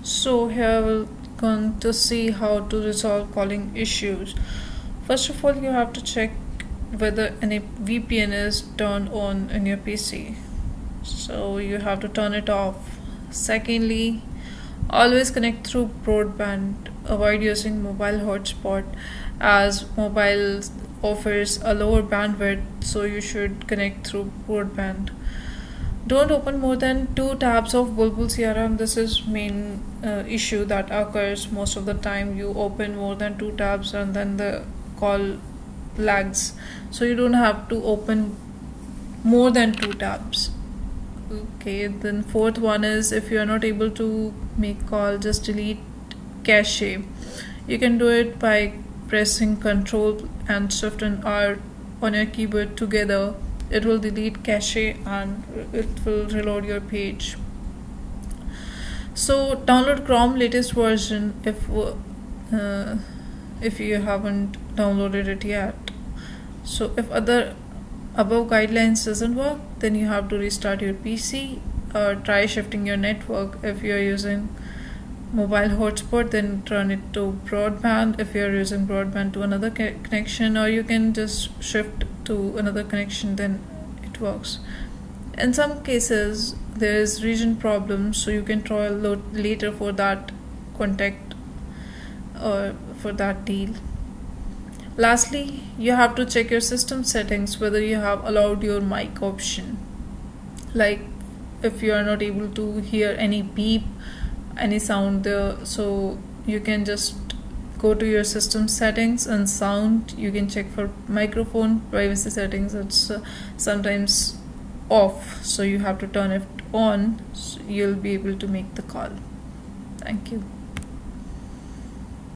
So here we're going to see how to resolve calling issues. First of all, you have to check whether any VPN is turned on in your PC. So you have to turn it off. Secondly, always connect through broadband. Avoid using mobile hotspot as mobile offers a lower bandwidth, so you should connect through broadband. Don't open more than 2 tabs of Bulbul CRM. This is main issue that occurs most of the time. You open more than 2 tabs and then the call lags. So you don't have to open more than 2 tabs. Okay, then fourth one is if you are not able to make call, just delete cache. You can do it by pressing Ctrl and Shift and R on your keyboard together. It will delete cache and it will reload your page. So download Chrome latest version if you haven't downloaded it yet. So if other above guidelines doesn't work, then you have to restart your PC or try shifting your network. If you are using mobile hotspot, then turn it to broadband. If you are using broadband, to another connection, or you can just shift to another connection, then it works. In some cases there is region problems, so you can try later for that contact or for that deal. Lastly, you have to check your system settings whether you have allowed your mic option. Like if you are not able to hear any beep, any sound there, so you can just go to your system settings and sound. You can check for microphone privacy settings. It's sometimes off, so you have to turn it on, so you'll be able to make the call. Thank you.